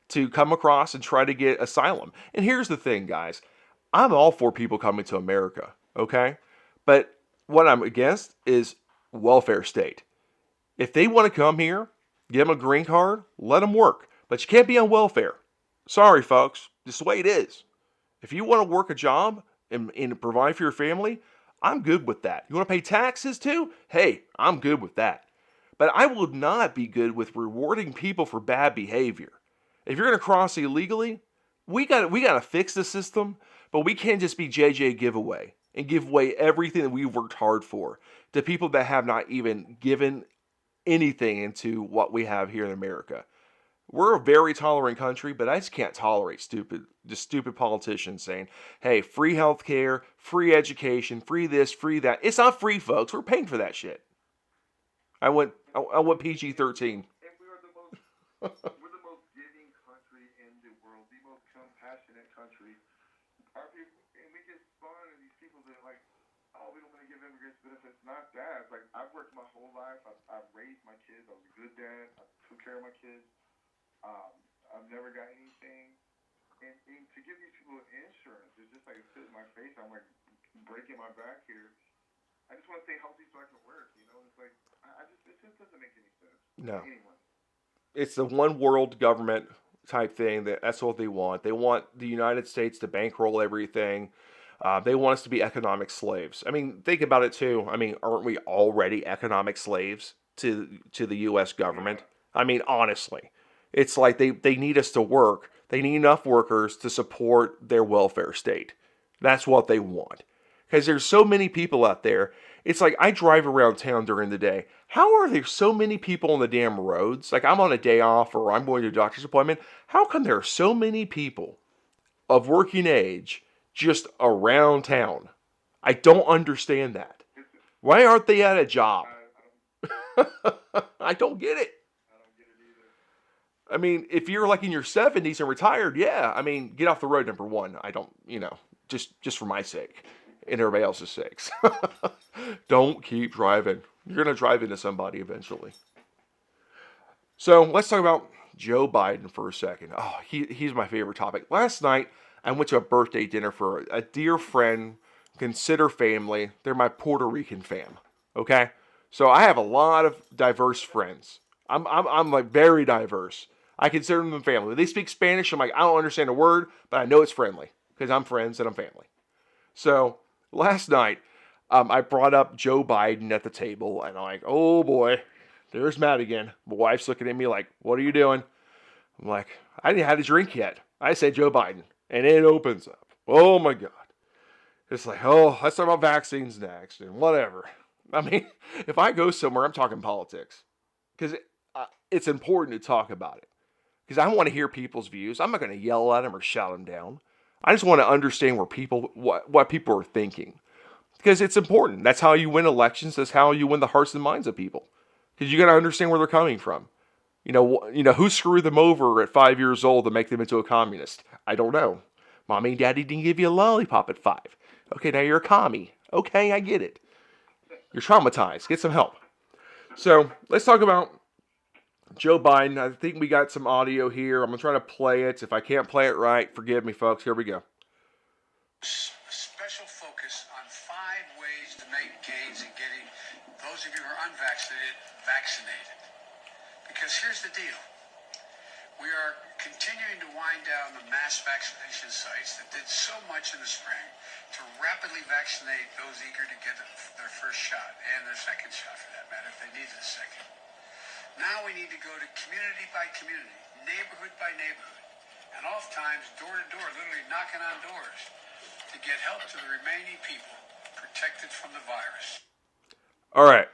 to come across and try to get asylum. And here's the thing, guys. I'm all for people coming to America, okay? But what I'm against is welfare state. If they want to come here, give them a green card, let them work. But you can't be on welfare. Sorry, folks. This is the way it is. If you want to work a job and provide for your family, I'm good with that. You want to pay taxes too? Hey, I'm good with that. But I will not be good with rewarding people for bad behavior. If you're going to cross illegally, we got to fix the system, but we can't just be JJ giveaway and give away everything that we've worked hard for to people that have not even given anything into what we have here in America. We're a very tolerant country, but I just can't tolerate stupid politicians saying, "Hey, free healthcare, free education, free this, free that." It's not free, folks. We're paying for that shit. I went PG-13. And we're the most giving country in the world, the most compassionate country. Our people, and we get spun and these people that are like, oh, we don't want to give immigrants benefits. Not that. It's like, I've worked my whole life. I've raised my kids. I was a good dad. I took care of my kids. I've never got anything. And to give these people insurance, it's just like a spit in my face. I'm like breaking my back here. I just want to stay healthy so I can work. You know, it's like it just doesn't make any sense. No. Anyone. It's the one world government type thing. That's what they want. They want the United States to bankroll everything. They want us to be economic slaves. I mean, think about it too. I mean, aren't we already economic slaves to the U.S. government? I mean, honestly, it's like they need us to work. They need enough workers to support their welfare state. That's what they want. Because there's so many people out there. It's like I drive around town during the day. How are there so many people on the damn roads? Like I'm on a day off or I'm going to a doctor's appointment. How come there are so many people of working age just around town? I don't understand that. Why aren't they at a job? I don't get it. I don't get it either. I mean, if you're like in your 70s and retired, yeah. I mean, get off the road, number one. I don't, just for my sake and everybody else's sakes. Don't keep driving. You're going to drive into somebody eventually. So let's talk about Joe Biden for a second. Oh, he's my favorite topic. Last night, I went to a birthday dinner for a dear friend, consider family. They're my Puerto Rican fam. Okay? So I have a lot of diverse friends. I'm like very diverse. I consider them family. They speak Spanish. I'm like, I don't understand a word, but I know it's friendly because I'm friends and I'm family. So last night, I brought up Joe Biden at the table, and I'm like, oh boy, there's Matt again. My wife's looking at me like, what are you doing? I'm like, I didn't have a drink yet. I said Joe Biden, and it opens up. Oh my God. It's like, oh, let's talk about vaccines next, and whatever. I mean, if I go somewhere, I'm talking politics. Because it's important to talk about it. Because I want to hear people's views. I'm not going to yell at them or shout them down. I just want to understand what people are thinking. Because it's important. That's how you win elections. That's how you win the hearts and minds of people. Because you got to understand where they're coming from. You know who screwed them over at 5 years old to make them into a communist? I don't know. Mommy and Daddy didn't give you a lollipop at 5. Okay, now you're a commie. Okay, I get it. You're traumatized. Get some help. So let's talk about Joe Biden. I think we got some audio here. I'm going to try to play it. If I can't play it right, forgive me, folks. Here we go. Special focus on 5 ways to make gains in getting those of you who are unvaccinated vaccinated. Because here's the deal. We are continuing to wind down the mass vaccination sites that did so much in the spring to rapidly vaccinate those eager to get their first shot and their second shot, for that matter, if they needed a second. Now we need to go to community by community, neighborhood by neighborhood, and oftentimes door to door, literally knocking on doors to get help to the remaining people protected from the virus. All right.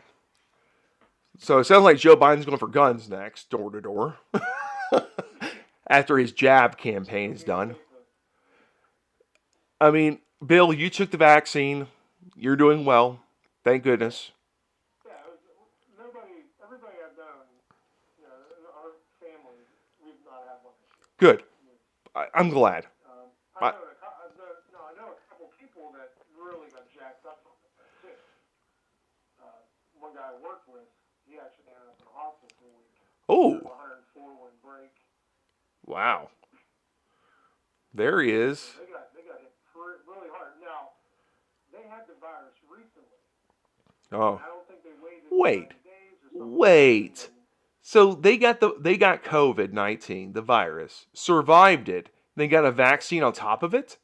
So it sounds like Joe Biden's going for guns next, door to door, after his jab campaign is done. I mean, Bill, you took the vaccine. You're doing well. Thank goodness. Yeah, everybody I've known, in our family, we've not had one issue. Good. I'm glad. I know a couple people that really got jacked up on it too. One guy I worked with, he actually ended up in the hospital for a week. Oh. 104 when break. Wow. There he is. They got hit really hard. Now, they had the virus recently. Oh. I don't think they waited Wait. 90 days or something. Wait. So they got COVID-19, the virus, survived it, then got a vaccine on top of it?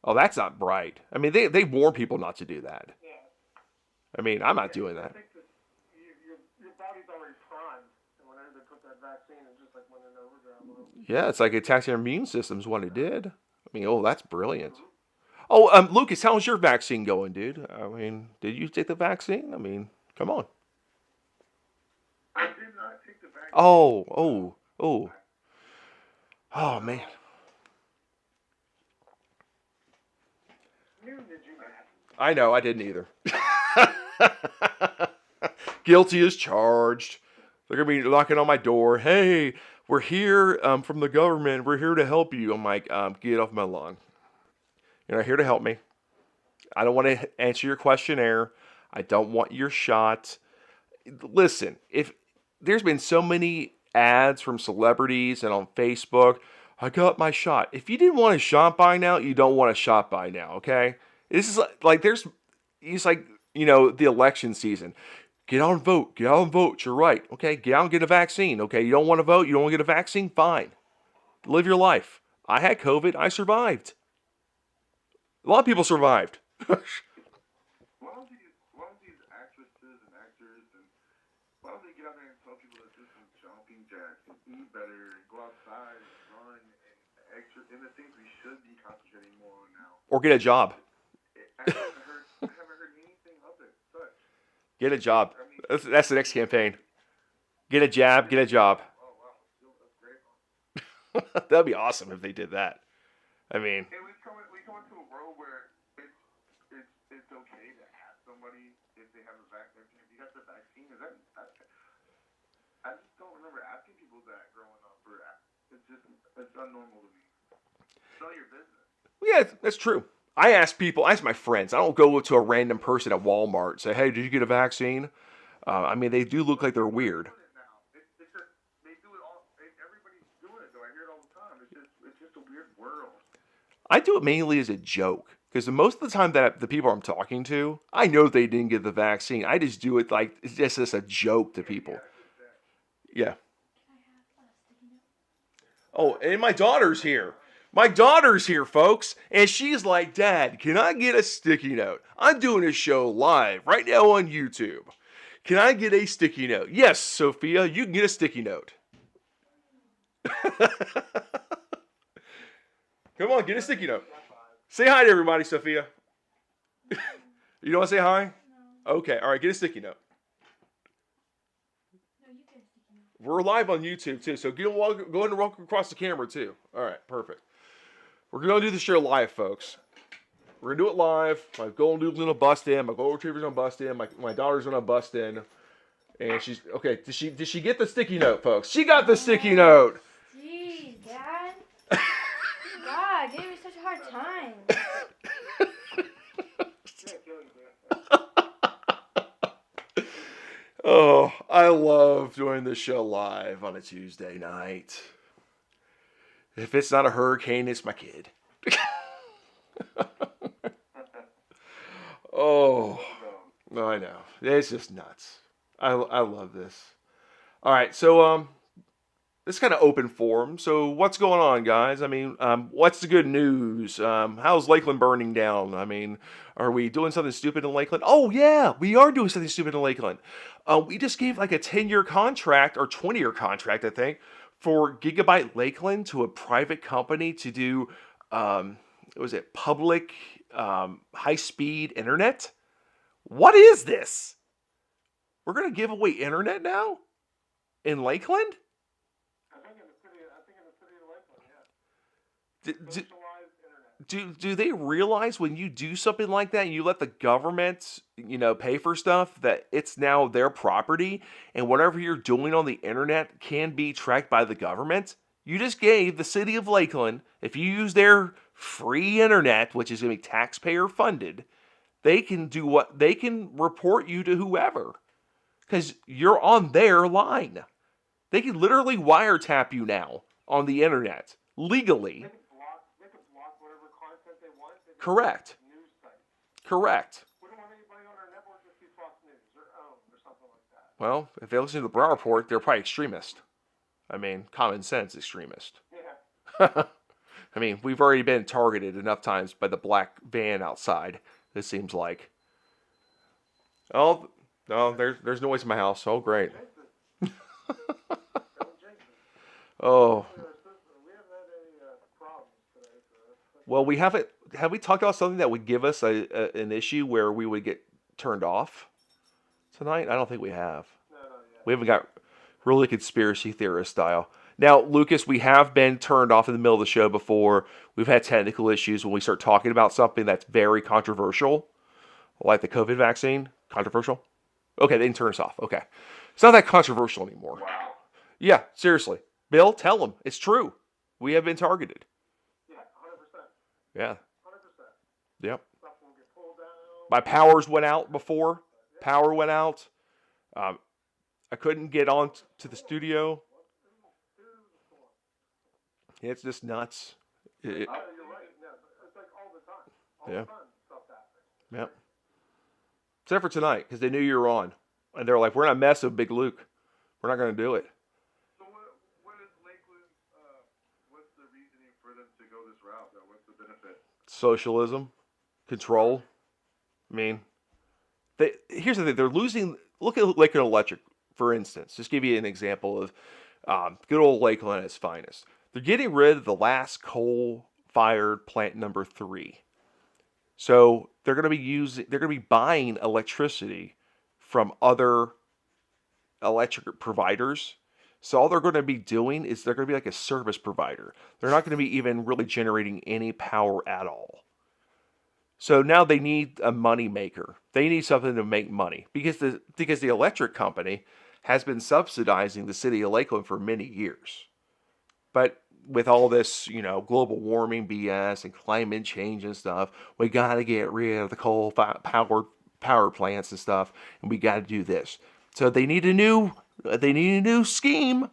Oh, that's not right. I mean, they warn people not to do that. Yeah. I mean, I'm not doing I that. think that your body's already primed, and whenever they put that vaccine, it's just like when in overdrive mode. Yeah, it's like attacking your immune system is what it did. I mean, oh, that's brilliant. Oh, Lucas, how's your vaccine going, dude? I mean, did you take the vaccine? I mean, come on. I did not take the vaccine. Oh, man. Neither did you, man. I know, I didn't either. Guilty as charged. They're gonna be knocking on my door. Hey, we're here from the government. We're here to help you. I'm like, get off my lawn. You're not here to help me. I don't want to answer your questionnaire. I don't want your shot. Listen, if there's been so many ads from celebrities and on Facebook, I got my shot. If you didn't want a shot by now, you don't want a shot by now, okay? This is like it's like, the election season. Get out and vote. Get out and vote. You're right. Okay, get out and get a vaccine. Okay, you don't want to vote. You don't want to get a vaccine. Fine. Live your life. I had COVID. I survived. A lot of people survived. Why don't these actresses and actors, and why don't they get out there and tell people to do some jumping jacks and eat better and go outside and run and the things we should be concentrating more on now? Or get a job. I haven't heard anything of it. Such. Get a job. I mean, That's the next campaign. Get a jab. Get a job. oh wow, that's great. That'd be awesome if they did that. I mean, And we come into a world where it's okay to ask somebody if they have a vaccine. If you got the vaccine, I just don't remember asking people that growing up. It's unnormal to me. It's none of your business. yeah, that's true. I ask my friends. I don't go to a random person at Walmart and say, hey, did you get a vaccine? I mean, they do look like they're weird. It's just they do it all. Everybody's doing it though. I hear it all the time. It's just a weird world. I do it mainly as a joke. Because most of the time that the people I'm talking to, I know they didn't get the vaccine. I just do it like it's just as a joke to people. Yeah. Oh, and my daughter's here. My daughter's here, folks. And she's like, Dad, can I get a sticky note? I'm doing a show live right now on YouTube. Can I get a sticky note? Yes, Sophia, you can get a sticky note. Come on, get a sticky note. Say hi to everybody, Sophia. You don't want to say hi? No. Okay, all right, get a sticky note. No, you get a sticky note. We're live on YouTube, too, so go ahead and walk across the camera, too. All right, perfect. We're going to do the show live, folks. We're going to do it live. My golden doodle's going to bust in. My golden retriever's going to bust in. My daughter's going to bust in. And she's... Okay, did she get the sticky note, folks? She got the sticky note! Jeez, Dad. God, gave me such a hard time. Oh, I love doing this show live on a Tuesday night. If it's not a hurricane, it's my kid. Oh, no, I know. It's just nuts. I love this. All right, so this kind of open forum. So what's going on, guys? I mean, what's the good news? How's Lakeland burning down? I mean, are we doing something stupid in Lakeland? Oh, yeah, we are doing something stupid in Lakeland. We just gave like a 10-year contract or 20-year contract, I think, for Gigabyte Lakeland to a private company to do, public high-speed internet? What is this? We're going to give away internet now? In Lakeland? I think in the city of Lakeland, yeah. Socialized internet. Do they realize when you do something like that and you let the government, pay for stuff, that it's now their property and whatever you're doing on the internet can be tracked by the government? You just gave the city of Lakeland, if you use their free internet, which is going to be taxpayer funded, they can report you to whoever because you're on their line. They can literally wiretap you now on the internet legally. They could block whatever content they want. Correct. News sites. Correct. We don't want anybody on our network to see Fox News or something like that. Well, if they listen to the Brown Report, they're probably extremist. I mean, common sense extremist. Yeah. I mean, we've already been targeted enough times by the black van outside, it seems like. Oh, no, there's noise in my house. Oh, great. Don't jinx it. Oh, We haven't had any problems today, so that's well, we haven't. Have we talked about something that would give us an issue where we would get turned off tonight? I don't think we have. no, yeah. We haven't got really conspiracy theorist style. Now, Lucas, we have been turned off in the middle of the show before. We've had technical issues when we start talking about something that's very controversial, like the COVID vaccine. Controversial? Okay, they didn't turn us off. Okay. It's not that controversial anymore. Wow. Yeah, seriously. Bill, tell them. It's true. We have been targeted. Yeah, 100%. Yeah. 100%. Yep. Stuff will get pulled down. My powers went out before. Power went out. I couldn't get on to the studio. It's just nuts. You're right. Yeah, it's like all the time. All Yeah. the time stuff happens. Yep. Except for tonight, because they knew you were on. And they're like, we're not messing with Big Luke. We're not going to do it. So what is Lakeland, what's the reasoning for them to go this route, though? What's the benefit? Socialism. Control. I mean, here's the thing. They're losing. Look at Lakeland Electric, for instance. Just give you an example of good old Lakeland at its finest. They're getting rid of the last coal-fired plant number 3. So they're going to be buying electricity from other electric providers. So all they're going to be doing is they're going to be like a service provider. They're not going to be even really generating any power at all. So now they need a money maker. They need something to make money because the electric company has been subsidizing the city of Lakeland for many years. But with all this, global warming BS and climate change and stuff, we got to get rid of the coal power plants and stuff, and we got to do this. So they need a new scheme.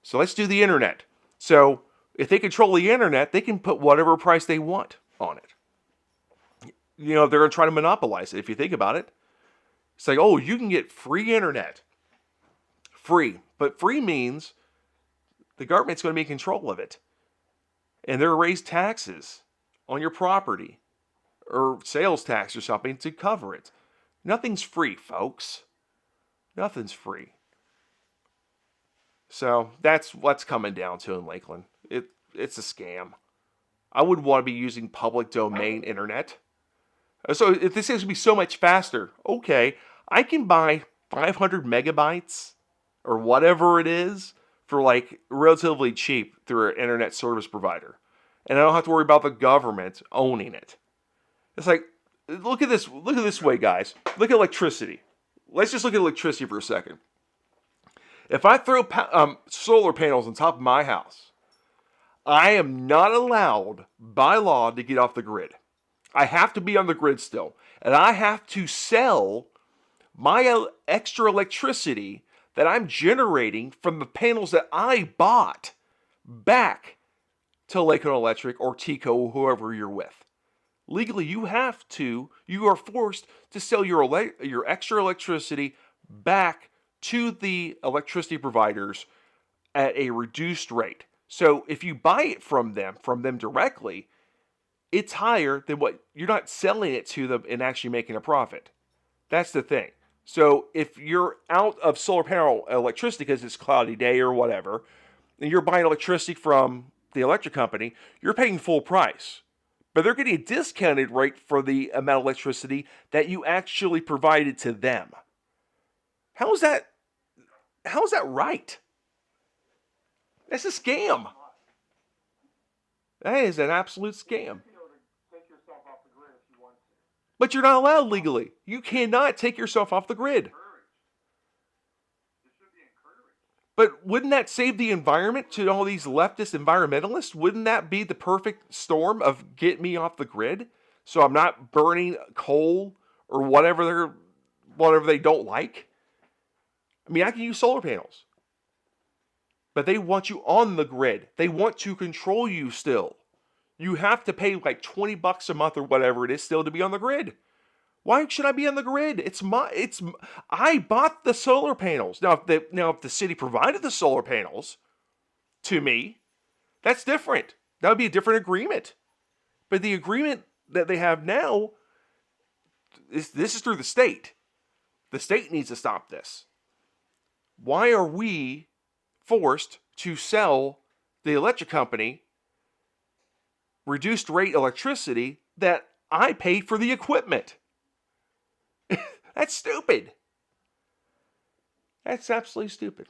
So let's do the internet. So if they control the internet, they can put whatever price they want on it. They're going to try to monopolize it if you think about it. It's like, oh, you can get free internet. Free. But free means the government's going to be in control of it. And they're going to raise taxes on your property or sales tax or something to cover it. Nothing's free, folks. Nothing's free. So that's what's coming down to in Lakeland. It's a scam. I wouldn't want to be using public domain internet. So if this is going to be so much faster, okay, I can buy 500 megabytes or whatever it is for like relatively cheap through an internet service provider. And I don't have to worry about the government owning it. It's like, look at this way, guys. Look at electricity. Let's just look at electricity for a second. If I throw solar panels on top of my house, I am not allowed by law to get off the grid. I have to be on the grid still. And I have to sell my extra electricity that I'm generating from the panels that I bought back to Lakeland Electric or TECO, whoever you're with. Legally, you are forced to sell your extra electricity back to the electricity providers at a reduced rate. So if you buy it from them directly, it's higher than what you're not selling it to them and actually making a profit. That's the thing. So if you're out of solar panel electricity because it's a cloudy day or whatever, and you're buying electricity from the electric company, you're paying full price. But they're getting a discounted rate for the amount of electricity that you actually provided to them. How is that right? That's a scam. That is an absolute scam. Take yourself off the grid if you want to. But you're not allowed legally. You cannot take yourself off the grid. It should be encouraged. But wouldn't that save the environment to all these leftist environmentalists? Wouldn't that be the perfect storm of get me off the grid so I'm not burning coal or whatever they don't like? I mean, I can use solar panels. But they want you on the grid. They want to control you still. You have to pay like $20 a month or whatever it is still to be on the grid. Why should I be on the grid? I bought the solar panels. Now if the city provided the solar panels to me, that's different. That would be a different agreement. But the agreement that they have now, this is through the state. The state needs to stop this. Why are we forced to sell the electric company reduced rate electricity that I paid for the equipment? That's stupid. That's absolutely stupid.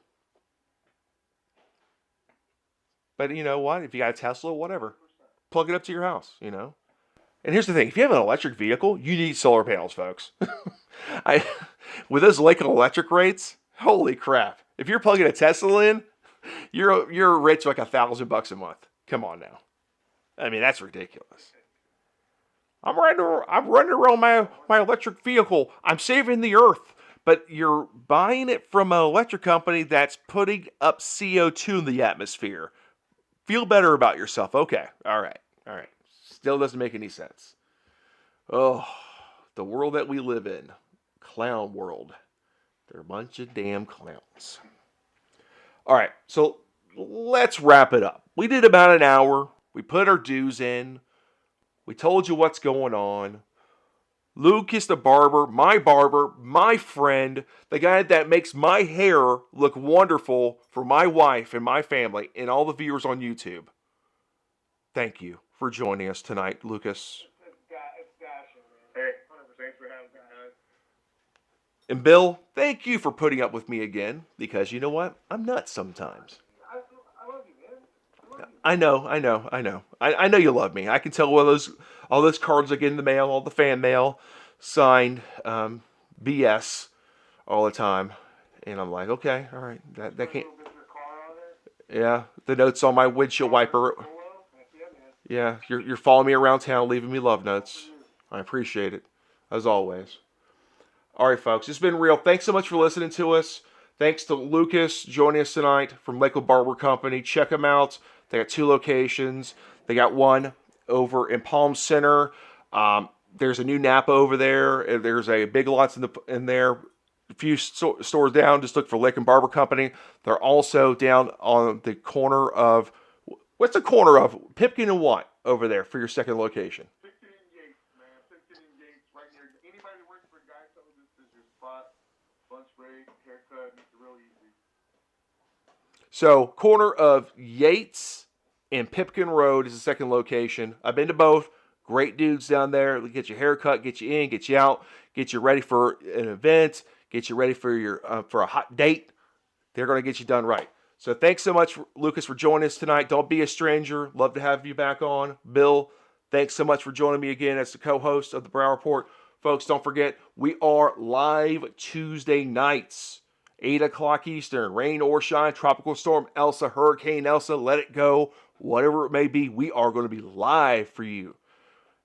But you know what? If you got a Tesla, whatever, plug it up to your house, you know. And here's the thing: if you have an electric vehicle, you need solar panels, folks. With those Lincoln electric rates, holy crap! If you're plugging a Tesla in, you're rich like $1,000 a month. Come on now. I mean, that's ridiculous. I'm running around my electric vehicle. I'm saving the earth. But you're buying it from an electric company that's putting up CO2 in the atmosphere. Feel better about yourself. Okay. All right. Still doesn't make any sense. Oh, the world that we live in. Clown world. They're a bunch of damn clowns. All right. So let's wrap it up. We did about an hour. We put our dues in. We told you what's going on. Lucas the barber, my friend, the guy that makes my hair look wonderful for my wife and my family and all the viewers on YouTube. Thank you for joining us tonight, Lucas. It's dashing, man. Hey, 100%. Thanks for having me, guys. And Bill, thank you for putting up with me again, because you know what? I'm nuts sometimes. I love you, man. I love you. I know you love me. I can tell all those cards I get in the mail, all the fan mail, signed BS all the time, and I'm like, okay, all right, that can't. Yeah, the notes on my windshield wiper. Yeah, you're following me around town, leaving me love notes. I appreciate it, as always. All right, folks, it's been real. Thanks so much for listening to us. Thanks to Lucas joining us tonight from Lakewood Barber Company. Check them out. They got 2 locations. They got one over in Palm Center. There's a new Napa over there. There's a Big Lots in there. A few stores down. Just look for Lakewood Barber Company. They're also down on the corner of, what's the corner of Pipkin and what over there for your second location? 16 in Yates, man. 16 in Yates, right near. Anybody that works for a guy, so this is your spot. Lunch break, haircut, makes it real easy. So, corner of Yates and Pipkin Road is the second location. I've been to both. Great dudes down there. They get your hair cut, get you in, get you out, get you ready for an event, get you ready for for a hot date. They're going to get you done right. So thanks so much, Lucas, for joining us tonight. Don't be a stranger. Love to have you back on. Bill, thanks so much for joining me again as the co-host of the Brow Report. Folks, don't forget, we are live Tuesday nights, 8 o'clock Eastern. Rain or shine, Tropical Storm Elsa, Hurricane Elsa, let it go, whatever it may be, we are going to be live for you.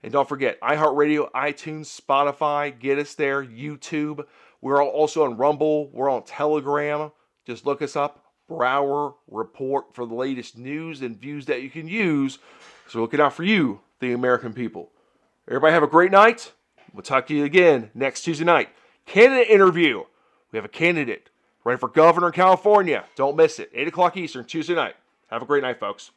And don't forget, iHeartRadio, iTunes, Spotify, get us there, YouTube. We're also on Rumble. We're on Telegram. Just look us up, Brower Report, for the latest news and views that you can use. So looking out for you, the American people. Everybody have a great night. We'll talk to you again next Tuesday night. Candidate interview. We have a candidate running for governor in California. Don't miss it. 8 o'clock Eastern, Tuesday night. Have a great night, folks.